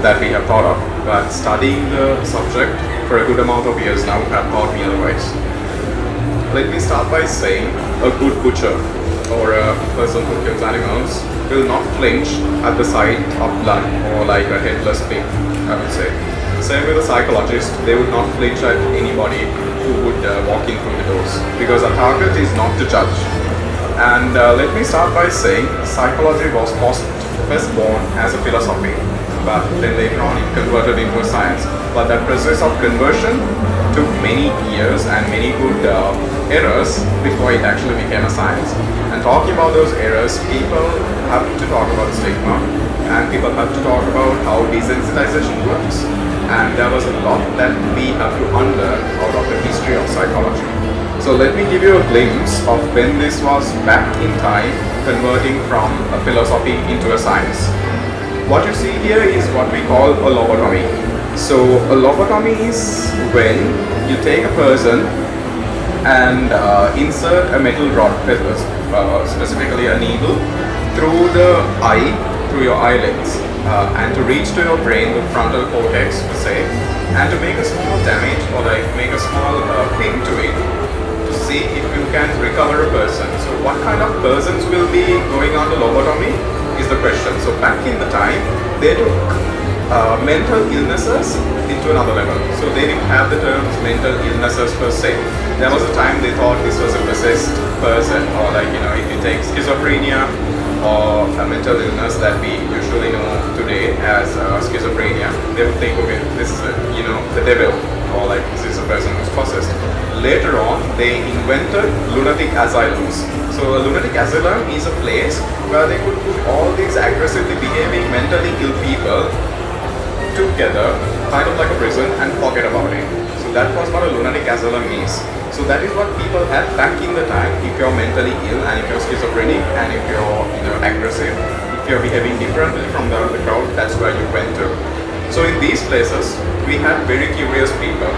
that we have thought of, but studying the subject for a good amount of years now have taught me otherwise. Let me start by saying a good butcher or a person who kills animals will not flinch at the sight of blood or like a headless pig, I would say. Same with a psychologist, they would not flinch at anybody who would walk in through the doors, because our target is not to judge. And let me start by saying psychology was first born as a philosophy, but then later on it converted into a science. But that process of conversion took many years and many good errors before it actually became a science. And talking about those errors, people have to talk about stigma, and people have to talk about how desensitization works. And there was a lot that we have to unlearn out of the history of psychology. So let me give you a glimpse of when this was back in time, converting from a philosophy into a science. What you see here is what we call a lobotomy. So a lobotomy is when you take a person and insert a metal rod, specifically a needle, through the eye, through your eyelids, and to reach to your brain, the frontal cortex per se, and to make a small damage or like make a small pin to it to see if you can recover a person. So what kind of persons will be going on the lobotomy is the question. So back in the time, they took mental illnesses into another level. So they didn't have the terms mental illnesses per se. There was a time they thought this was a possessed person, or like, you know, if you take schizophrenia or a mental illness that we usually know today as schizophrenia, they would think, okay, this is the devil, or like this is a person who's possessed. Later on, they invented lunatic asylums. So a lunatic asylum is a place where they could put all these aggressively behaving mentally ill people together, kind of like a prison, and forget about it. So that was what a lunatic asylum is. So that is what people had back in the time. If you're mentally ill and if you're schizophrenic and if you're aggressive, if you're behaving differently from the crowd, that's where you went to. So in these places, we had very curious people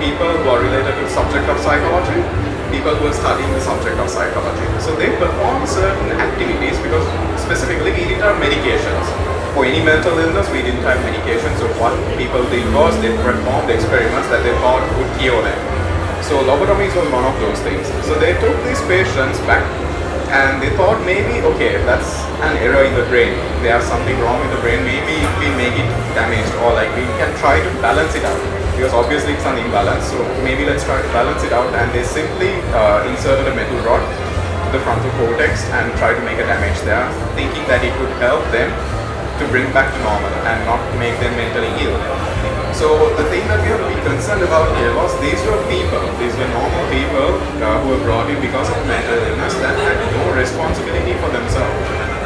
who are related to the subject of psychology, people who are studying the subject of psychology. So they perform certain activities because specifically we didn't have medications. For any mental illness, we didn't have medications. So what people did was they performed experiments that they thought would cure them. So lobotomies was one of those things. So they took these patients back and they thought maybe, okay, that's an error in the brain. There's something wrong with the brain. Maybe if we make it damaged, or like we can try to balance it out. Because obviously it's an imbalance. So maybe let's try to balance it out. And they simply inserted a metal rod to the frontal cortex and try to make a damage there, thinking that it would help them to bring back to normal and not make them mentally ill. So the thing that we have to be concerned about here was these were normal people who were brought in because of mental illness that had no responsibility for themselves.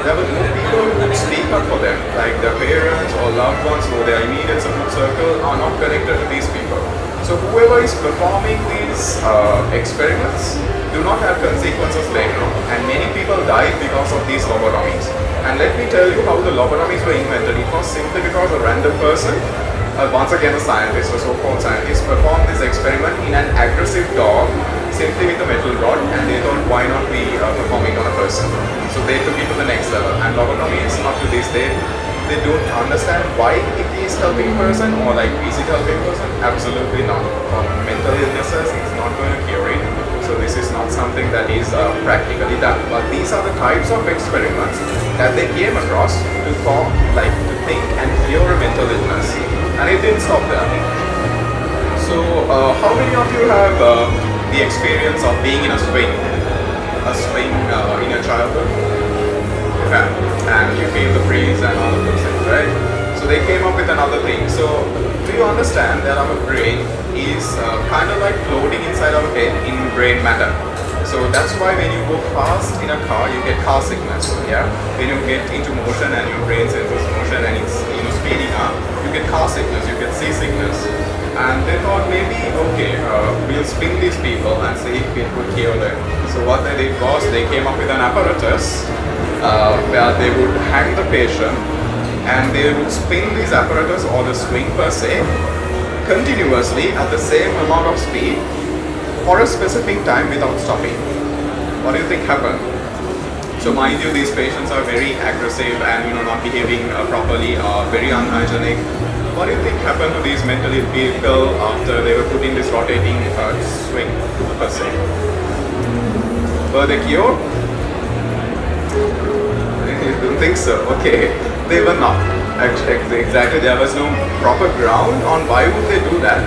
There were no people who would speak up for them, like their parents or loved ones or their immediate support circle are not connected to these people. So whoever is performing these experiments do not have consequences later on, and many people died because of these lobotomies. And let me tell you how the lobotomies were invented. It was simply because a random person, once again a scientist, a so-called scientist, performed this experiment in an aggressive dog simply with a metal rod, and they thought, why not we perform it on a person? So they took it to the next level. And lobotomies up to this day, they don't understand why it is helping person, or like is it helping person? Absolutely not. For mental illnesses, it's not going to cure it. So this is not something that is practically done. But these are the types of experiments that they came across to form, like to think and cure a mental illness. And it didn't stop there. So how many of you have the experience of being in a swing in your childhood? Okay. And you feel the breeze and all of those things, right? So they came up with another thing. So do you understand that our brain is kind of like floating inside our head in brain matter? So that's why when you go fast in a car, you get car sickness. Yeah. When you get into motion and your brain senses motion and it's speeding up, you get car sickness, you get seasickness. And they thought maybe, okay, we'll spin these people and see if it would cure them. So what they did was they came up with an apparatus where they would hang the patient and they would spin this apparatus or the swing per se continuously at the same amount of speed for a specific time without stopping. What do you think happened? So mind you, these patients are very aggressive and not behaving properly, very unhygienic. What do you think happened to these mentally ill people after they were put in this rotating swing per se? Were they cured? I don't think so. Okay, they were not. Exactly, there was no proper ground on why would they do that,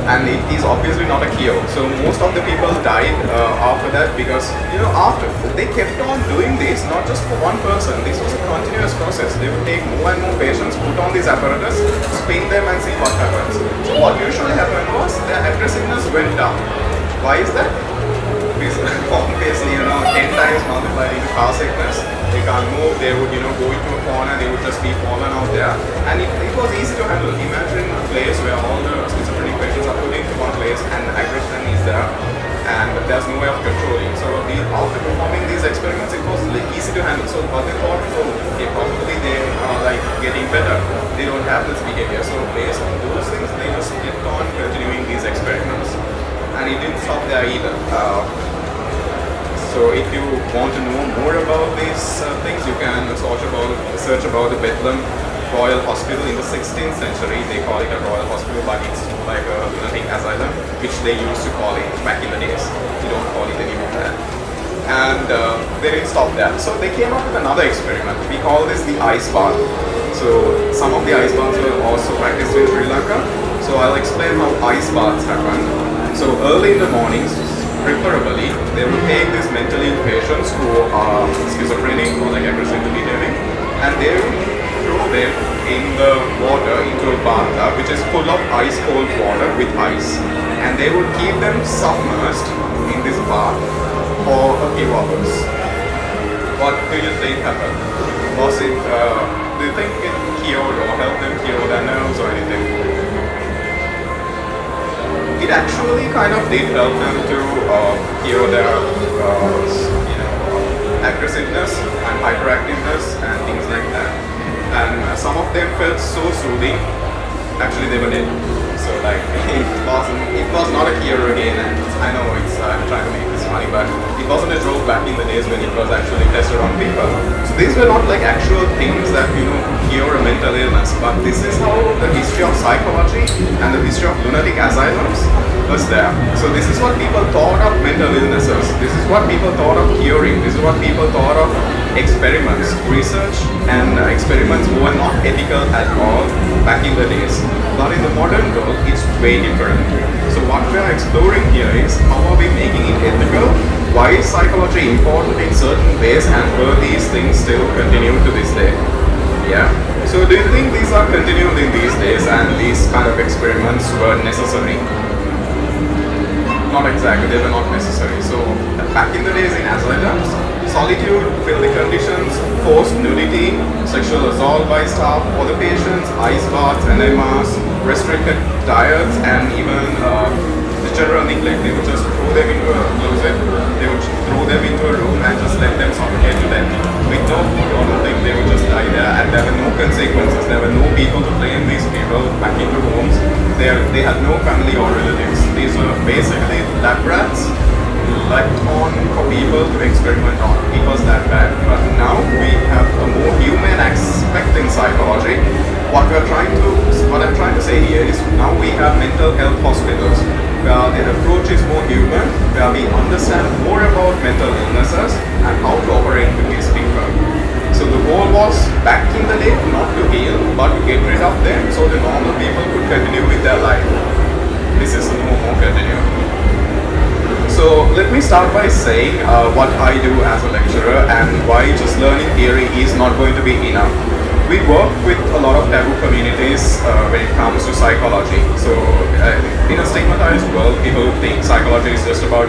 and it is obviously not a cure. So most of the people died after that because after they kept on doing this, not just for one person. This was a continuous process. They would take more and more patients, put on these apparatus, spin them, and see what happens. So what usually happened was their aggressiveness went down. Why is that? Because obviously 10 times multiplied into car sickness. They can't move, they would go into a corner, they would just be fallen out there, and it was easy to handle. Imagine a place where all the schizophrenic patients are put into one place and aggression is there and there's no way of controlling. So after performing these experiments, it was easy to handle. So what they thought was, okay, probably they are getting better, they don't have this behavior. So based on those things, they just kept on continuing these experiments, and it didn't stop there either. So if you want to know more about these things, you can search about the Bedlam Royal Hospital in the 16th century. They call it a Royal Hospital, but it's like a lunatic asylum, which they used to call it back in the days. They don't call it anymore that. And they didn't stop there. So they came up with another experiment. We call this the ice bath. So some of the ice baths were also practiced in Sri Lanka. So I'll explain how ice baths happen. So early in the mornings, preferably, they would take these mentally ill patients who are schizophrenic or aggressively behaving, and they would throw them in the water into a bathtub which is full of ice cold water with ice, and they would keep them submerged in this bath for a few hours. What do you think happened? Was it, do you think it cured or helped them cure their nerves or anything? It actually kind of did help them to cure their aggressiveness and hyperactiveness and things like that. And some of them felt so soothing. Actually, they were dead. So it was not a cure again. And I know I'm trying to make this funny, but it wasn't a joke back in the days when it was actually tested on people. So these were not actual things that cure a mental illness, but this is how the history of psychology and the history of lunatic asylums was there. So this is what people thought of mental illnesses. This is what people thought of curing. This is what people thought of experiments. Research and experiments were not ethical at all back in the days. But in the modern world, it's way different. So what we are exploring here is how are we making it ethical? Why is psychology important in certain ways, and will these things still continue to this day? Yeah. So do you think these are continued in these days and these kind of experiments were necessary? Not exactly, they were not necessary. So back in the days in asylums, solitude, filthy conditions, forced nudity, sexual assault by staff for the patients, ice baths, enemas, restricted diets, and even the general neglect. They would just throw them into a closet, they would throw them into a room and just let them suffocate to death. With no food or nothing, they would just die there, and there were no consequences. There were no people to claim these people back into homes. They had no family or relatives. These were basically lab rats left on for people to experiment on. It was that bad. But now we have a more human aspect in psychology. What I'm trying to say here is now we have mental health hospitals where the approach is more human, where we understand more about mental illnesses and how to operate with these people. So the goal was back in the day not to heal but to get rid of them so the normal people could continue with their life. This is no more continue. So let me start by saying what I do as a lecturer and why just learning theory is not going to be enough. We work with a lot of taboo communities when it comes to psychology. So in a stigmatized world, people think psychology is just about,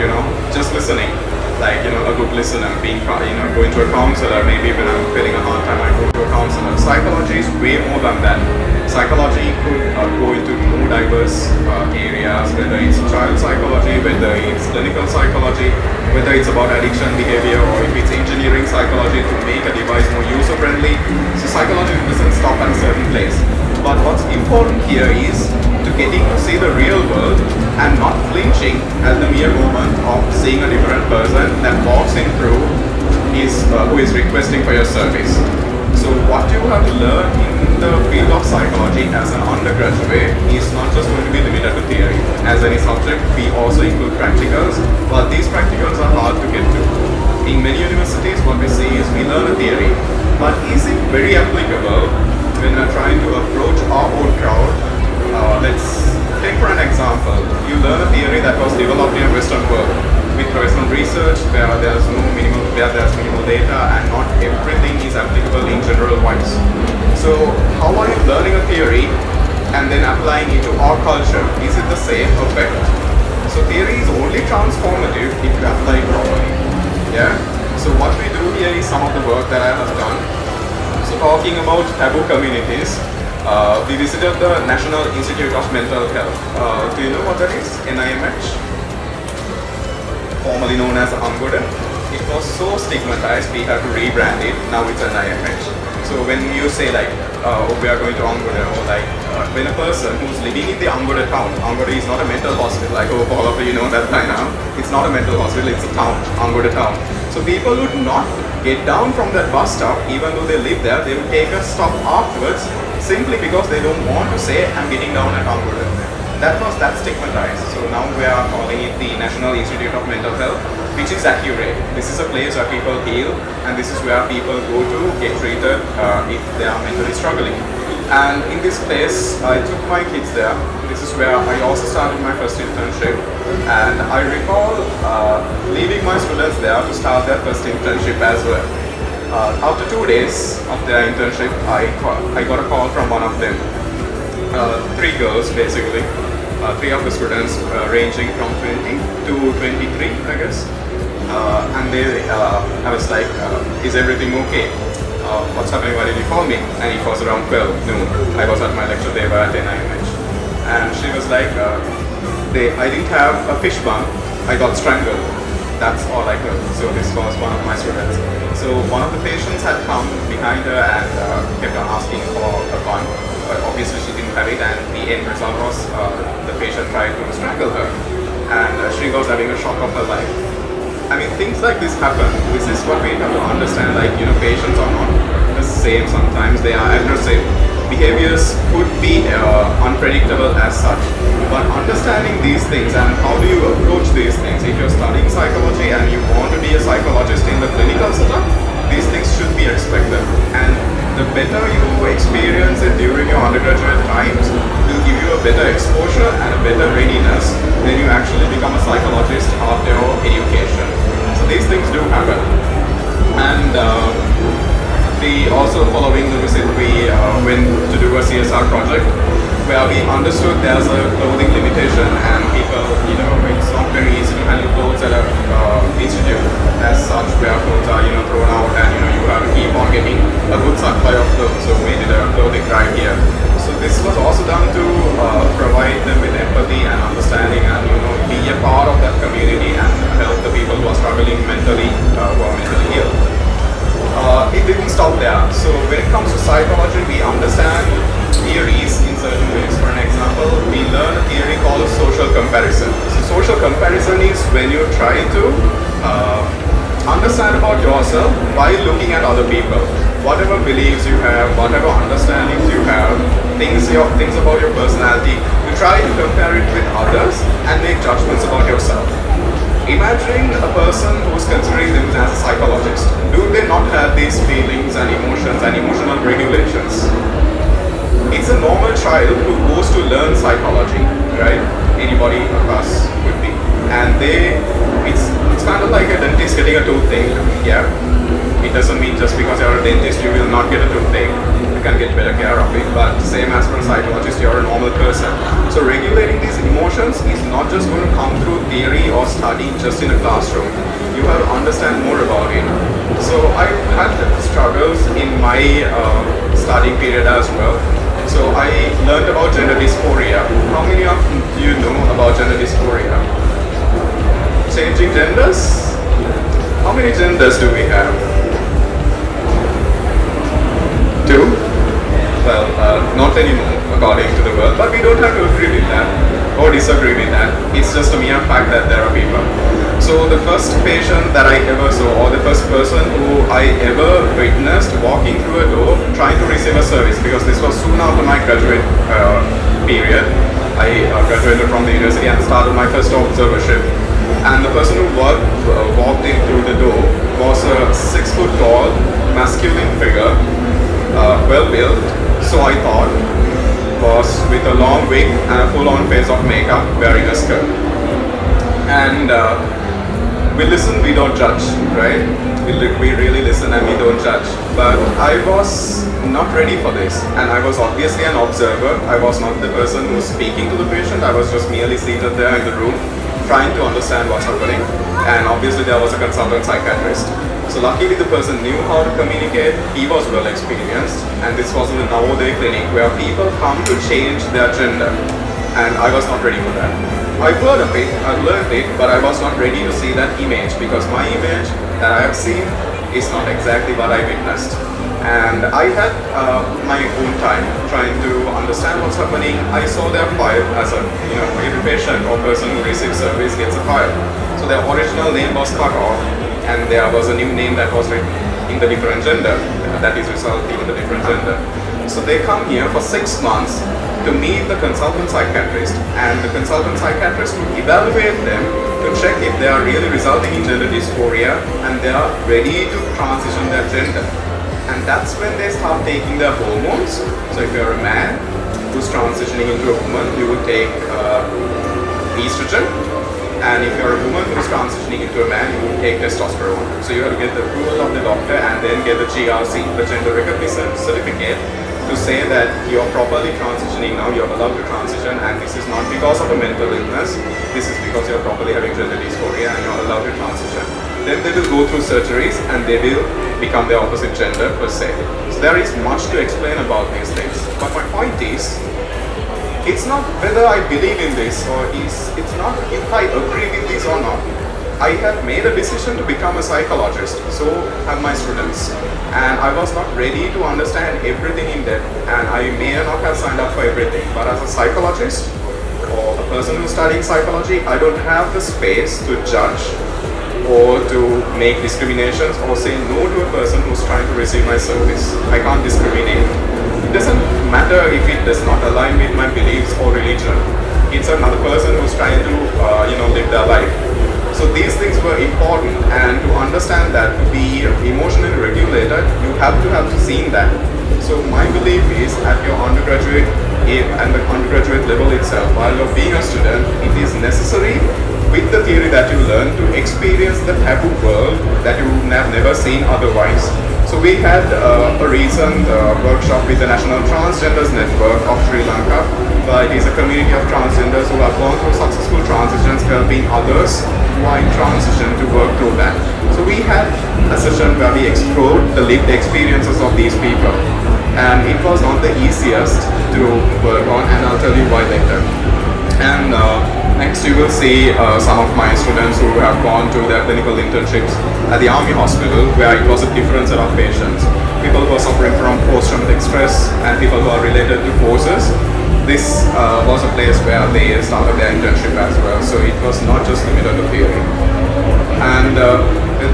just listening. Like, a good listener, being, going to a counselor. Maybe when I'm feeling a hard time, I go to a counselor. Psychology is way more than that. Psychology could go into more diverse areas, whether it's child psychology, whether it's clinical psychology, whether it's about addiction behavior, or if it's engineering psychology to make a device more user-friendly. So psychology doesn't stop at a certain place. But what's important here is to getting to see the real world and not flinching at the mere moment of seeing a different person that walks in through his who is requesting for your service. So what you have learned in the field of psychology as an undergraduate is not just going to be limited to theory. As any subject, we also include practicals, but these practicals are hard to get to. In many universities, what we see is we learn a theory, but is it very applicable when we're trying to approach our own crowd? Let's take for an example. You learn a theory that was developed in a Western world with Western research where there's minimal data and not everything is applicable in general wise. So how are you learning a theory and then applying it to our culture? Is it the same effect? So theory is only transformative if you apply it properly. Yeah. So what we do here is some of the work that I have done. So talking about taboo communities, we visited the National Institute of Mental Health. Do you know what that is? NIMH, formerly known as Angoda. It was so stigmatized, we had to rebrand it. Now it's NIMH. So when you say like, we are going to Angoda, or like when a person who's living in the Angoda town, Angoda is not a mental hospital. I hope all of you know that by now. It's not a mental hospital, it's a town, Angoda town. So people would not get down from that bus stop, even though they live there, they would take a stop afterwards simply because they don't want to say, I'm getting down at Angoda. That's stigmatized. So now we are calling it the National Institute of Mental Health, which is accurate. This is a place where people heal, and this is where people go to get treated if they are mentally struggling. And in this place, I took my kids there. This is where I also started my first internship. And I recall leaving my students there to start their first internship as well. After 2 days of their internship, I got a call from one of them. 3 girls basically, 3 of the students ranging from 20 to 23, I guess. And I was like, is everything okay? What's happening? Why did you call me? And it was around 12 noon. I was at my lecture, they were at NIMH. And she was like, I didn't have a fish bun, I got strangled. That's all I heard. So this was one of my students. So one of the patients had come behind her and kept on asking for a bun. Obviously she didn't have it, and the end result was the patient tried to strangle her. And she was having a shock of her life. I mean, things like this happen. This is what we have to understand. Like, patients are not the same. Sometimes they are aggressive. Behaviors could be unpredictable as such. But understanding these things and how do you approach these things, if you're studying psychology and you want to be a psychologist in the clinical setup, these things should be expected. And the better you experience it during your undergraduate times, will give you a better exposure and a better readiness when you actually become a psychologist after your education. So these things do happen. And we also, following the visit, we went to do a CSR project where we understood there's a clothing limitation and people, it's not very easy to handle clothes at a institute as such, where clothes are, thrown out and, you have to keep on getting a good supply of clothes. So we did a clothing drive here. So this was also done to provide them with empathy and understanding and, be a part of that community and help the people who are struggling mentally, who are mentally ill. It didn't stop there. So when it comes to psychology, we understand theories in certain ways. For an example, we learn a theory called social comparison. So social comparison is when you try to understand about yourself by looking at other people. Whatever beliefs you have, whatever understandings you have, things about your personality, you try to compare it with others and make judgments about yourself. Imagine a person who's considering themselves as a psychologist. Do they not have these feelings and emotions and emotional regulations? It's a normal child who goes to learn psychology, right? Anybody of us could be. And it's kind of like a dentist getting a toothache, yeah? It doesn't mean just because you're a dentist you will not get a toothache. You can get better care of it, but same as for a psychologist, you're a normal person. So regulating these emotions is not just going to come through theory or study just in a classroom. You have to understand more about it. So I had struggles in my studying period as well. So I learned about gender dysphoria. How many of you know about gender dysphoria? Changing genders? How many genders do we have? 2? Well, not anymore according to the world, but we don't have to agree with that or disagree with that. It's just a mere fact that there are people. So the first patient that I ever saw, or the first person who I ever witnessed walking through a door trying to receive a service, because this was soon after my graduate period. I graduated from the university and started my first observership. And the person who walked in through the door was a 6 foot tall, masculine figure, well built, so I thought, was with a long wig and a full on face of makeup, wearing a skirt. And we listen, we don't judge, right? We really listen and we don't judge. But I was not ready for this, and I was obviously an observer. I was not the person who was speaking to the patient. I was just merely seated there in the room, trying to understand what's happening. And obviously there was a consultant psychiatrist. So luckily the person knew how to communicate. He was well experienced, and this was in the Navodaya clinic where people come to change their gender, and I was not ready for that. I heard of it, I learned it, but I was not ready to see that image, because my image that I have seen is not exactly what I witnessed. And I had my own time trying to understand what's happening. I saw their file as a, every patient or person who receives service gets a file. So their original name was cut off, and there was a new name that was written in the different gender, that is resulting in the different gender. So they come here for 6 months to meet the consultant psychiatrist, and the consultant psychiatrist will evaluate them to check if they are really resulting in gender dysphoria and they are ready to transition their gender. And that's when they start taking their hormones. So if you're a man who's transitioning into a woman, you would take estrogen. And if you're a woman who's transitioning into a man, you would take testosterone. So you have to get the approval of the doctor and then get the GRC, the gender recognition certificate, to say that you're properly transitioning now, you're allowed to transition, and this is not because of a mental illness, this is because you're properly having gender dysphoria and you're allowed to transition. Then they will go through surgeries and they will become the opposite gender per se. So there is much to explain about these things. But my point is, it's not whether I believe in this or it's not if I agree with this or not. I have made a decision to become a psychologist, so have my students. And I was not ready to understand everything in depth, and I may not have signed up for everything. But as a psychologist or a person who's studying psychology, I don't have the space to judge or to make discriminations or say no to a person who's trying to receive my service. I can't discriminate. It doesn't matter if it does not align with my beliefs or religion. It's another person who's trying to live their life. So these things were important, and to understand that, to be emotionally regulated, you have to see that. So my belief is at your undergraduate and the undergraduate level itself, while you're being a student, it is necessary with the theory that you learn to experience the taboo world that you have never seen otherwise. So we had a recent workshop with the National Transgenders Network of Sri Lanka. It is a community of transgenders who have gone through successful transitions, helping others who are in transition to work through that. So we had a session where we explored the lived experiences of these people. And it was not the easiest to work on, and I'll tell you why later. And next you will see some of my students who have gone to their clinical internships at the Army Hospital, where it was a different set of patients. People who are suffering from post-traumatic stress and people who are related to forces. This was a place where they started their internship as well, so it was not just limited to theory. And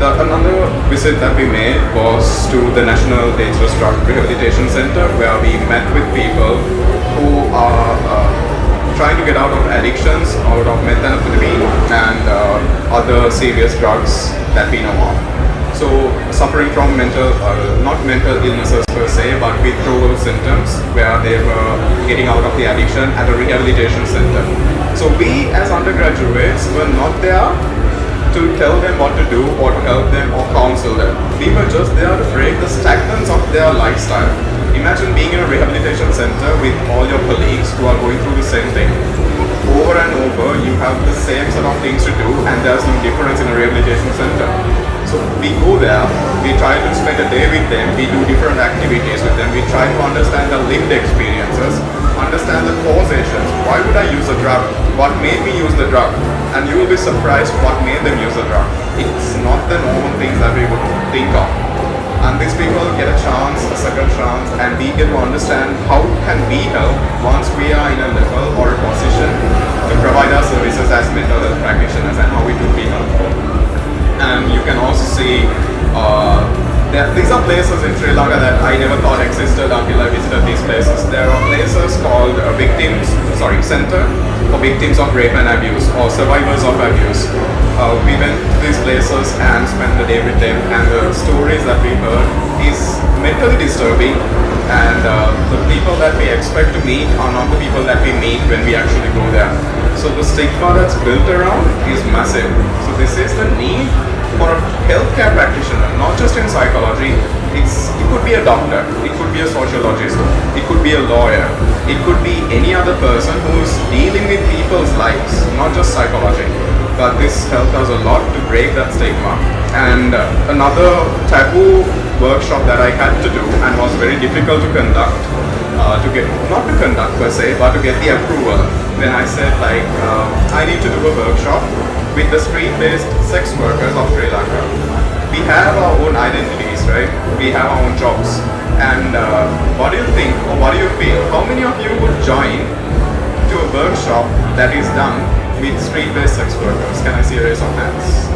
another visit that we made was to the National Dangerous Drug Rehabilitation Center, where we met with people who are trying to get out of addictions, out of methamphetamine and other serious drugs that we know of. So suffering from not mental illnesses per se, but withdrawal symptoms, where they were getting out of the addiction at a rehabilitation center. So we as undergraduates were not there to tell them what to do or to help them or counsel them. We were just there to break the stagnance of their lifestyle. Imagine being in a rehabilitation center with all your colleagues who are going through the same thing. Over and over, you have the same set of things to do, and there's no difference in a rehabilitation center. So we go there, we try to spend a day with them, we do different activities with them, we try to understand the lived experiences, understand the causations. Why would I use a drug? What made me use the drug? And you will be surprised what made them use the drug. It's not the normal things that we would think of. And these people get a chance, a second chance, and we get to understand how can we help once we are in a level or a position to provide our services as mental health practitioners and how it would be helpful. And you can also see these are places in Sri Lanka that I never thought existed until I visited these places. There are places called Center for Victims of Rape and Abuse or Survivors of Abuse. We went to these places and spent the day with them, and the stories that we heard is mentally disturbing, and the people that we expect to meet are not the people that we meet when we actually go there. So the stigma that's built around is massive. So this is the need for a healthcare practitioner, not just in psychology. It could be a doctor, it could be a sociologist, it could be a lawyer, it could be any other person who's dealing with people's lives, not just psychology. But this helped us a lot to break that stigma. And another taboo workshop that I had to do and was very difficult to conduct, not to conduct per se, but to get the approval. When I said I need to do a workshop with the street-based sex workers of Sri Lanka. We have our own identities, right? We have our own jobs. And what do you think, or what do you feel? How many of you would join to a workshop that is done with street-based sex workers? Can I see a raise of hands?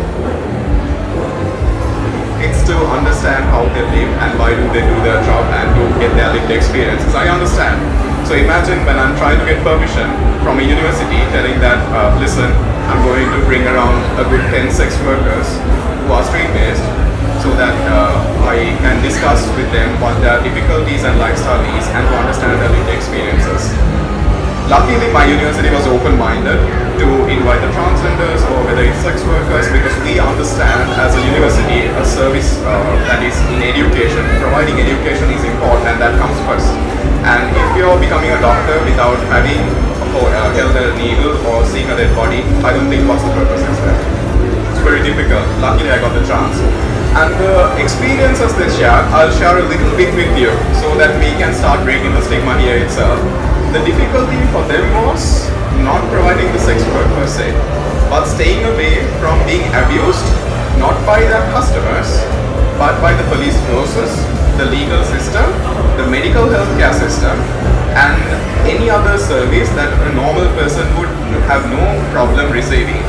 It's to understand how they live and why do they do their job and to get their lived experiences. I understand. So imagine when I'm trying to get permission from a university telling that, listen, I'm going to bring around a good 10 sex workers who are street-based so that I can discuss with them what their difficulties and lifestyle is and to understand their lived experiences. Luckily, my university was open-minded to invite the transgenders or whether it's sex workers, because we understand as a university a service that is in education. Providing education is important, and that comes first. And if you're becoming a doctor without having held a needle or seeing a dead body, I don't think what's the purpose is there. It's very difficult. Luckily, I got the chance. And the experiences they share, I'll share a little bit with you so that we can start breaking the stigma here itself. The difficulty for them was not providing the sex work per se, but staying away from being abused, not by their customers, but by the police forces, the legal system, the medical healthcare system, and any other service that a normal person would have no problem receiving.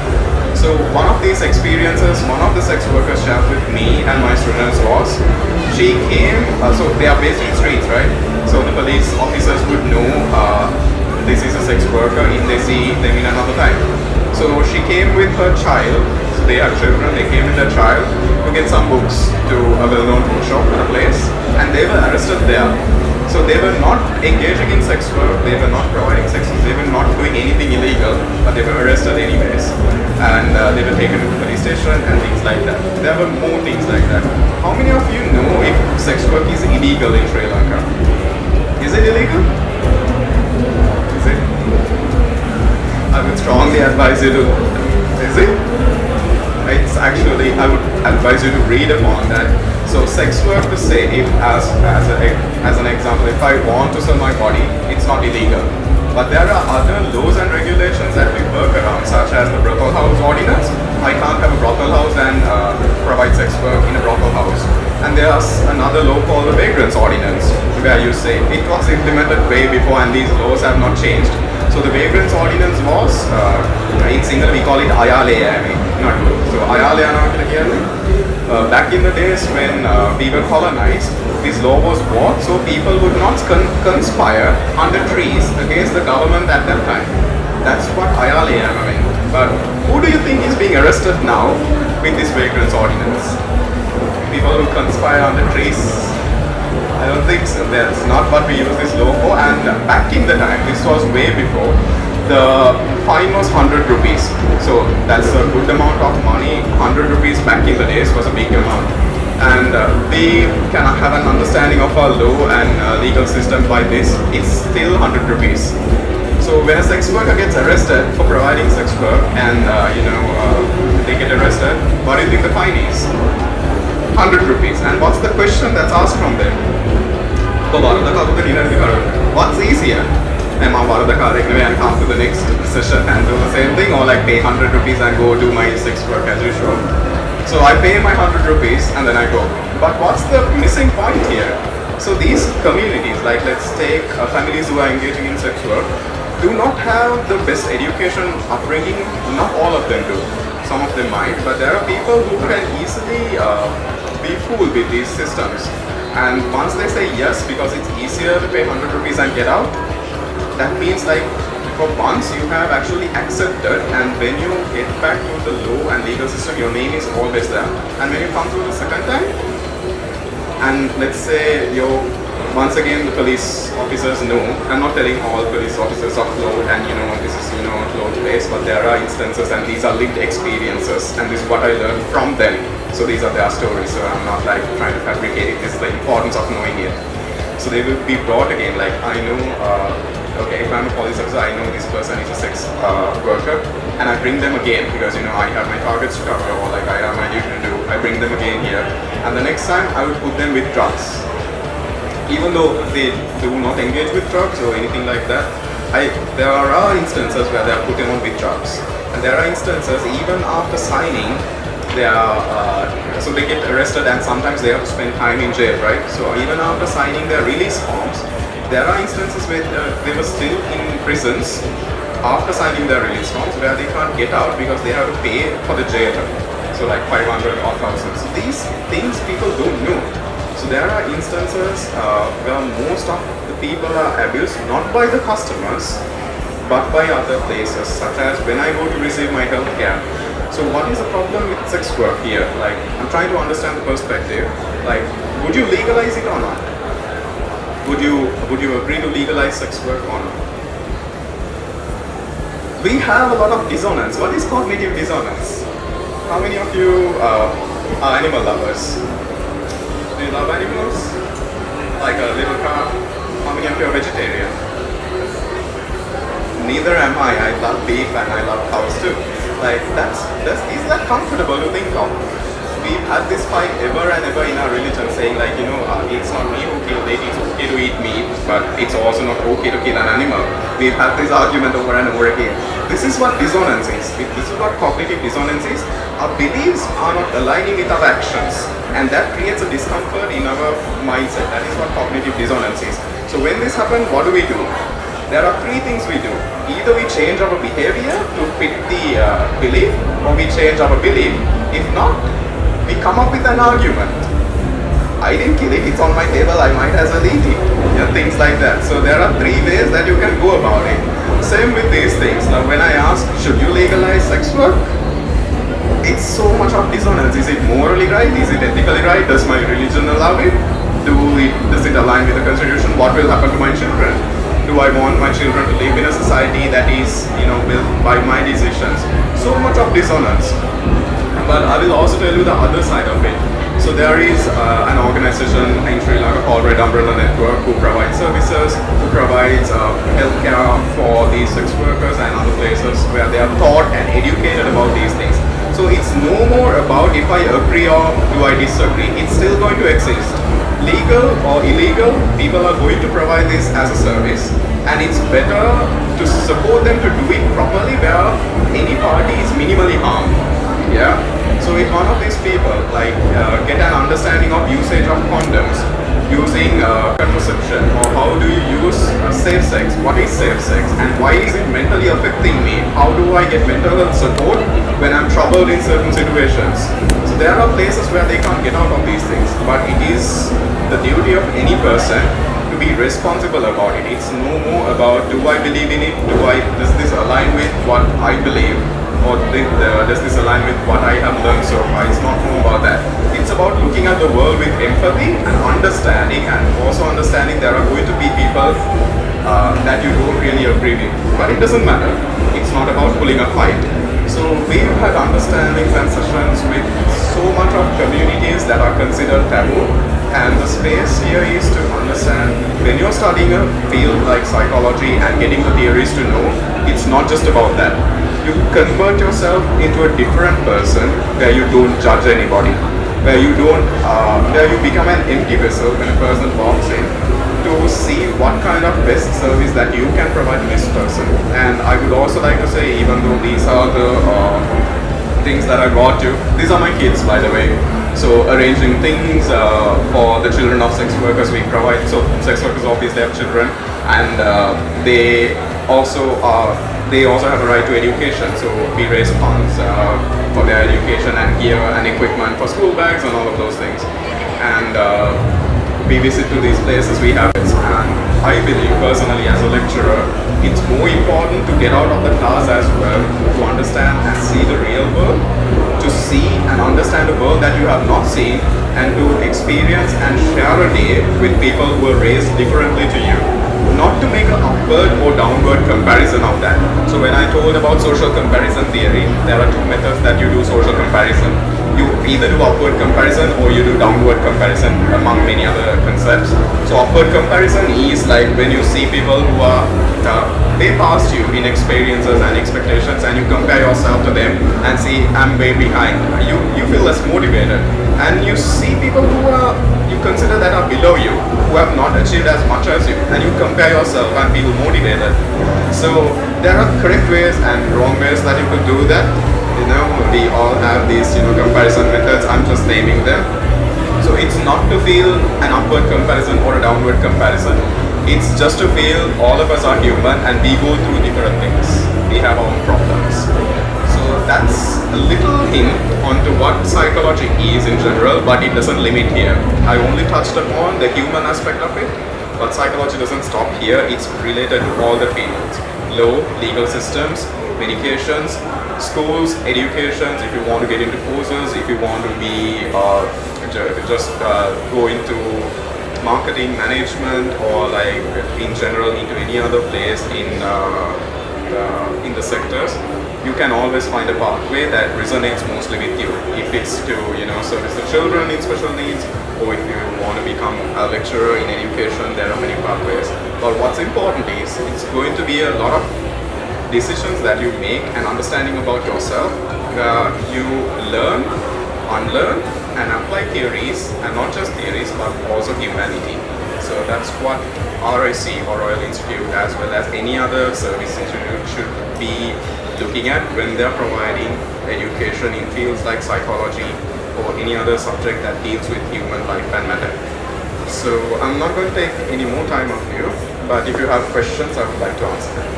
So one of these experiences, one of the sex workers shared with me and my students was, she came, so they are based in streets, right? So the police officers would know this is a sex worker if they see them in another time. So she came with her child, so they have children, they came with their child to get some books to a well-known bookshop at a place, and they were arrested there. So they were not engaging in sex work, they were not providing sex, they were not doing anything illegal, but they were arrested anyways. And they were taken to the police station and things like that. There were more things like that. How many of you know if sex work is illegal in Sri Lanka? Is it illegal? Is it? I would strongly advise you to, is it? It's actually, I would advise you to read upon that. So sex work to say, if as an example, if I want to sell my body, it's not illegal. But there are other laws and regulations that we work around, such as the brothel house ordinance. I can't have a brothel house and provide sex work in a brothel house. And there's another law called the vagrants ordinance, where you say it was implemented way before and these laws have not changed. So the vagrants ordinance was, in Sinhala we call it Ayale, not good. So Ayale back in the days when we were colonized, this law was brought so people would not conspire under trees against the government at that time. That's what Ayale meant. But who do you think is being arrested now with this vagrants ordinance? People who conspire under trees? I don't think so. That's not what we use this law for. And back in the time, this was way before, the fine was 100 rupees. So that's a good amount of money. 100 rupees back in the days was a big amount. And we can have an understanding of our law and legal system by this. It's still 100 rupees. So when a sex worker gets arrested for providing sex work and they get arrested, what do you think the fine is? 100 rupees. And what's the question that's asked from them? What's easier? Am I and come to the next session and do the same thing, or like pay 100 rupees and go do my sex work as usual? So I pay my 100 rupees and then I go. But what's the missing point here? So these communities, like let's take families who are engaging in sex work, do not have the best education upbringing. Not all of them do. Some of them might, but there are people who can easily be fooled with these systems. And once they say yes, because it's easier to pay 100 rupees and get out, that means like for once you have actually accepted, and when you get back to the law and legal system, your name is always there. And when you come through the second time, and let's say you're once again the police officers know, I'm not telling all police officers upload and this is upload place, but there are instances and these are lived experiences, and this is what I learned from them. So these are their stories, so I'm not like trying to fabricate it. This is the importance of knowing it. So they will be brought again, like I know, okay, if I'm a police officer, I know this person is a sex worker, and I bring them again because I have my targets to cover, or like I have my duty to do. I bring them again here, and the next time I would put them with drugs. Even though they do not engage with drugs or anything like that, there are instances where they are put on with drugs, and there are instances even after signing, they are so they get arrested and sometimes they have to spend time in jail, right? So even after signing their release forms, there are instances where they were still in prisons after signing their release forms where they can't get out because they have to pay for the jail, so like 500 or 1,000. So these things people don't know. So there are instances where most of the people are abused not by the customers but by other places, such as when I go to receive my health care. So what is the problem with sex work here? Like, I'm trying to understand the perspective. Like, would you legalize it or not? Would you agree to legalize sex work or not? We have a lot of dissonance. What is cognitive dissonance? How many of you are animal lovers? Do you love animals? Like a little car? How many of you are vegetarian? Neither am I. I love beef and I love cows too. Like is that comfortable to think of? We've had this fight ever and ever in our religion, saying like, it's not me who killed it, it's okay to eat meat, but it's also not okay to kill an animal. We've had this argument over and over again. This is what dissonance is. This is what cognitive dissonance is. Our beliefs are not aligning with our actions, and that creates a discomfort in our mindset. That is what cognitive dissonance is. So when this happens, what do? There are three things we do. Either we change our behavior to fit the belief, or we change our belief. If not, we come up with an argument. I didn't kill it, it's on my table, I might as well eat it. Things like that. So there are three ways that you can go about it. Same with these things. Now when I ask, should you legalize sex work? It's so much of dissonance. Is it morally right? Is it ethically right? Does my religion allow it? Does it align with the constitution? What will happen to my children? Do I want my children to live in a society that is, built by my decisions? So much of dissonance. But I will also tell you the other side of it. So there is an organization in Sri Lanka called Red Umbrella Network who provides services, who provides healthcare for these sex workers and other places where they are taught and educated about these things. So it's no more about if I agree or do I disagree. It's still going to exist. Legal or illegal, people are going to provide this as a service, and it's better to support them to do it properly where any party is minimally harmed. Yeah. So if one of these people get an understanding of usage of condoms, using contraception, or how do you use safe sex, what is safe sex, and why is it mentally affecting me, how do I get mental health support when I'm troubled in certain situations. So there are places where they can't get out of these things, but it is the duty of any person to be responsible about it. It's no more about, do I believe in it, does this align with what I believe, or does this align with what I have learned so far. It's not more about that. It's about looking at the world with empathy and understanding, and also understanding there are going to be people that you don't really agree with. But it doesn't matter. It's not about pulling a fight. So we've had understandings and sessions with so much of communities that are considered taboo. And the space here is to understand, when you're studying a field like psychology and getting the theories to know, it's not just about that. You convert yourself into a different person where you don't judge anybody, where you become an empty vessel when a person walks in, to see what kind of best service that you can provide to this person. And I would also like to say, even though these are the things that I got you, these are my kids, by the way. So arranging things for the children of sex workers we provide. So sex workers obviously have children, and they also have a right to education. So we raise funds for their education and gear and equipment for school bags and all of those things. And we visit to these places, we have it. And I believe personally as a lecturer, it's more important to get out of the class as well, to understand and see the real world, to see and understand a world that you have not seen, and to experience and share a day with people who are raised differently to you. Not to make an upward or downward comparison of that. So when I told about social comparison theory, there are two methods that you do social comparison. You either do upward comparison or you do downward comparison, among many other concepts. So upward comparison is like when you see people who are way past you in experiences and expectations, and you compare yourself to them and see, I'm way behind. You feel less motivated. And you see people who are, you consider that are below you, who have not achieved as much as you, and you compare yourself and feel motivated. So there are correct ways and wrong ways that you could do that. You know, we all have these, comparison methods. I'm just naming them. So it's not to feel an upward comparison or a downward comparison. It's just to feel all of us are human and we go through different things. We have our own problems. So that's a little hint onto what psychology is in general, but it doesn't limit here. I only touched upon the human aspect of it, but psychology doesn't stop here. It's related to all the fields: law, legal systems, medications, schools, educations, if you want to get into courses, if you want to be go into marketing, management, or like in general into any other place in the sectors, you can always find a pathway that resonates mostly with you. If it's to service the children in special needs, or if you want to become a lecturer in education, there are many pathways. But what's important is it's going to be a lot of decisions that you make and understanding about yourself. You learn, unlearn, and apply theories, and not just theories, but also humanity. So that's what RIC or Royal Institute, as well as any other service institute, should be looking at when they're providing education in fields like psychology or any other subject that deals with human life and matter. So I'm not going to take any more time of you, but if you have questions, I would like to answer them.